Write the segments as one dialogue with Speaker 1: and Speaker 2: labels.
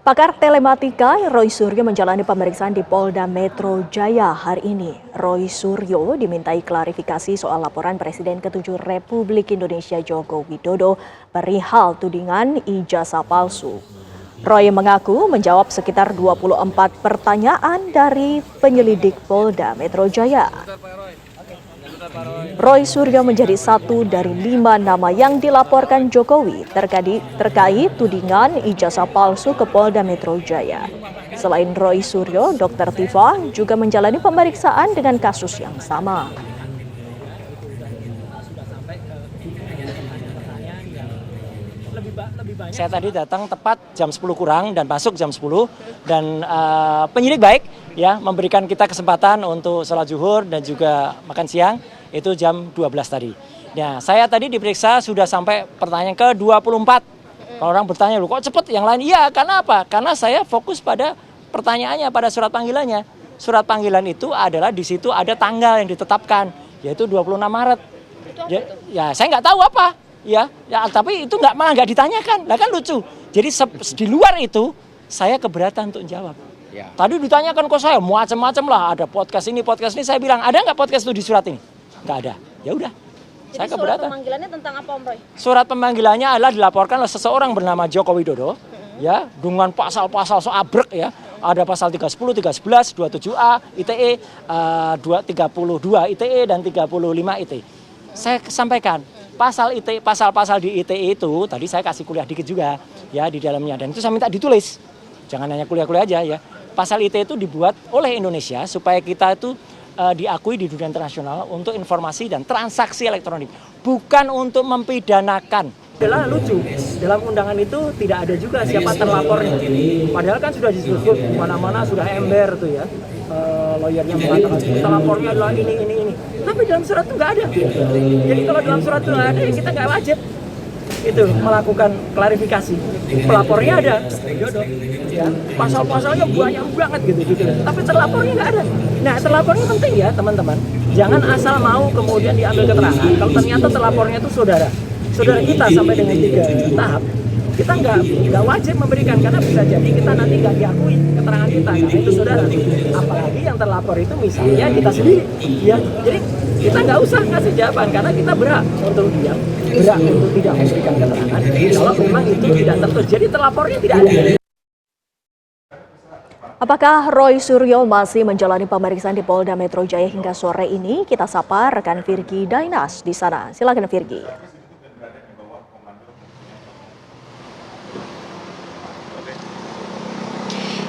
Speaker 1: Pakar telematika Roy Suryo menjalani pemeriksaan di Polda Metro Jaya hari ini. Roy Suryo dimintai klarifikasi soal laporan Presiden ke-7 Republik Indonesia Joko Widodo perihal tudingan ijazah palsu. Roy mengaku menjawab sekitar 24 pertanyaan dari penyelidik Polda Metro Jaya. Roy Suryo menjadi satu dari 5 nama yang dilaporkan Jokowi terkait tudingan ijazah palsu ke Polda Metro Jaya. Selain Roy Suryo, Dr. Tifa juga menjalani pemeriksaan dengan kasus yang sama.
Speaker 2: Saya tadi datang tepat jam 10 kurang dan masuk jam 10 dan penyidik baik ya memberikan kita kesempatan untuk sholat zuhur dan juga makan siang itu jam 12 tadi. Nah, saya tadi diperiksa sudah sampai pertanyaan ke-24. Kalau orang bertanya, "Loh, kok cepet?" Yang lain, iya, karena apa? Karena saya fokus pada pertanyaannya, pada surat panggilannya. Surat panggilan itu adalah di situ ada tanggal yang ditetapkan, yaitu 26 Maret. Ya, saya nggak tahu apa. Ya, tapi itu malah nggak ditanyakan. Lah kan lucu. Jadi di luar itu saya keberatan untuk jawab. Ya. Tadi ditanyakan kok saya macam-macam lah, ada podcast ini, saya bilang, "Ada nggak podcast itu di surat ini?" Nggak ada. Ya udah. Saya keberatan.
Speaker 3: Surat pemanggilannya tentang apa, Om Roy?
Speaker 2: Surat pemanggilannya adalah dilaporkan oleh seseorang bernama Joko Widodo, ya, dengan pasal-pasal so abrek ya. Ada pasal 310, 311, 27A ITE, 232 ITE dan 35 ITE. Saya sampaikan pasal-pasal di ITE itu tadi saya kasih kuliah dikit juga ya di dalamnya, dan itu saya minta ditulis. Jangan hanya kuliah-kuliah aja ya. Pasal ITE itu dibuat oleh Indonesia supaya kita itu diakui di dunia internasional untuk informasi dan transaksi elektronik, bukan untuk mempidanakan. Adalah lucu, dalam undangan itu tidak ada juga siapa terlapornya. Padahal kan sudah disebut mana-mana sudah ember tuh ya. Lawyernya mengatakan terlapornya adalah ini. Tapi dalam surat itu nggak ada. Jadi kalau dalam surat itu nggak ada, ya kita nggak wajib itu melakukan klarifikasi. Pelapornya ada, ya, pasal-pasalnya banyak banget gitu. Tapi terlapornya nggak ada. Nah, terlapornya penting ya teman-teman. Jangan asal mau kemudian diambil keterangan. Kalau ternyata terlapornya itu saudara kita sampai dengan 3 tahap, kita nggak wajib memberikan, karena bisa jadi kita nanti nggak diakui keterangan kita karena itu saudara. Apalagi yang terlapor itu misalnya kita sendiri, ya. Jadi kita nggak usah ngasih jawaban karena kita berhak untuk diam, berhak untuk tidak memberikan keterangan kalau memang itu tidak tertulis. Jadi terlapornya tidak ada.
Speaker 1: Apakah Roy Suryo masih menjalani pemeriksaan di Polda Metro Jaya hingga sore ini? Kita sapa rekan Virgi Dainas di sana. Silakan Virgi.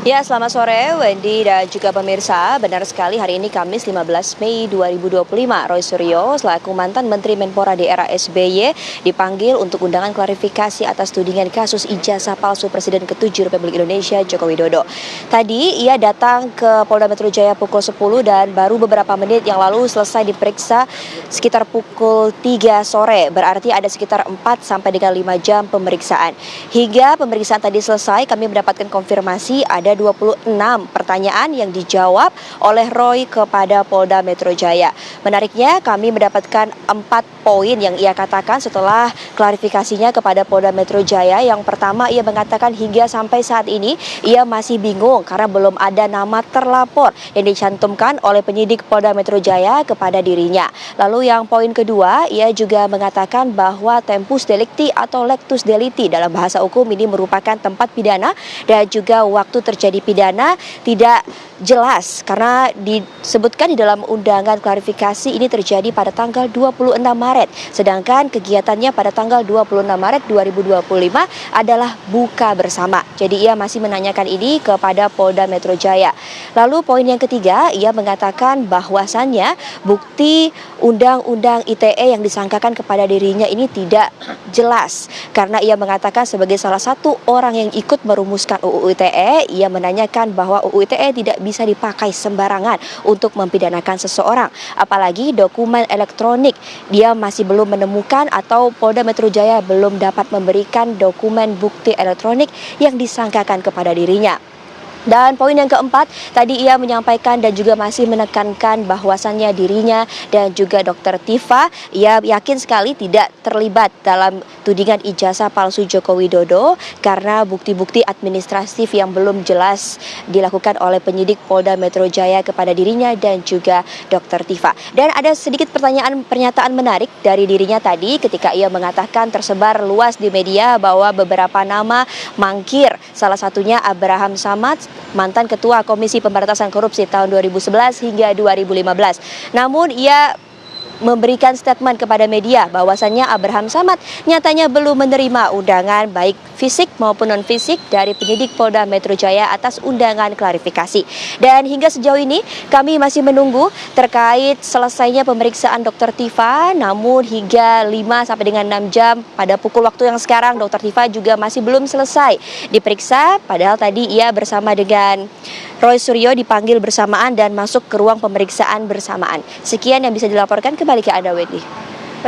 Speaker 3: Ya, selamat sore Wendy dan juga pemirsa. Benar sekali, hari ini Kamis 15 Mei 2025, Roy Suryo selaku mantan Menteri Menpora di era SBY dipanggil untuk undangan klarifikasi atas tudingan kasus ijazah palsu Presiden ke-7 Republik Indonesia Joko Widodo. Tadi ia datang ke Polda Metro Jaya pukul 10 dan baru beberapa menit yang lalu selesai diperiksa sekitar pukul 3 sore. Berarti ada sekitar 4 sampai dengan 5 jam pemeriksaan. Hingga pemeriksaan tadi selesai, kami mendapatkan konfirmasi ada 26 pertanyaan yang dijawab oleh Roy kepada Polda Metro Jaya. Menariknya, kami mendapatkan 4 poin yang ia katakan setelah klarifikasinya kepada Polda Metro Jaya. Yang pertama, ia mengatakan hingga sampai saat ini ia masih bingung karena belum ada nama terlapor yang dicantumkan oleh penyidik Polda Metro Jaya kepada dirinya. Lalu yang poin kedua, ia juga mengatakan bahwa tempus delicti atau lectus delicti dalam bahasa hukum ini merupakan tempat pidana dan juga waktu terjadi pidana tidak jelas karena disebutkan di dalam undangan klarifikasi ini terjadi pada tanggal 26 Maret, sedangkan kegiatannya pada tanggal 26 Maret 2025 adalah buka bersama. Jadi ia masih menanyakan ini kepada Polda Metro Jaya. Lalu poin yang ketiga, ia mengatakan bahwasannya bukti undang-undang ITE yang disangkakan kepada dirinya ini tidak jelas karena ia mengatakan sebagai salah satu orang yang ikut merumuskan UU ITE, ia menanyakan bahwa UU ITE tidak bisa dipakai sembarangan untuk mempidanakan seseorang. Apalagi dokumen elektronik, dia masih belum menemukan atau Polda Metro Jaya belum dapat memberikan dokumen bukti elektronik yang disangkakan kepada dirinya. Dan poin yang keempat, tadi ia menyampaikan dan juga masih menekankan bahwasannya dirinya dan juga Dr. Tifa, ia yakin sekali tidak terlibat dalam tudingan ijazah palsu Joko Widodo karena bukti-bukti administratif yang belum jelas dilakukan oleh penyidik Polda Metro Jaya kepada dirinya dan juga Dr. Tifa. Dan ada sedikit pernyataan menarik dari dirinya tadi ketika ia mengatakan tersebar luas di media bahwa beberapa nama mangkir, salah satunya Abraham Samad, mantan Ketua Komisi Pemberantasan Korupsi tahun 2011 hingga 2015. Namun ia memberikan statement kepada media bahwasannya Abraham Samad nyatanya belum menerima undangan baik fisik maupun non-fisik dari penyidik Polda Metro Jaya atas undangan klarifikasi. Dan hingga sejauh ini kami masih menunggu terkait selesainya pemeriksaan Dr. Tifa, namun hingga 5 sampai dengan 6 jam pada pukul waktu yang sekarang Dr. Tifa juga masih belum selesai diperiksa, padahal tadi ia bersama dengan Roy Suryo dipanggil bersamaan dan masuk ke ruang pemeriksaan bersamaan. Sekian yang bisa dilaporkan, kembali ke Anda, Wendy.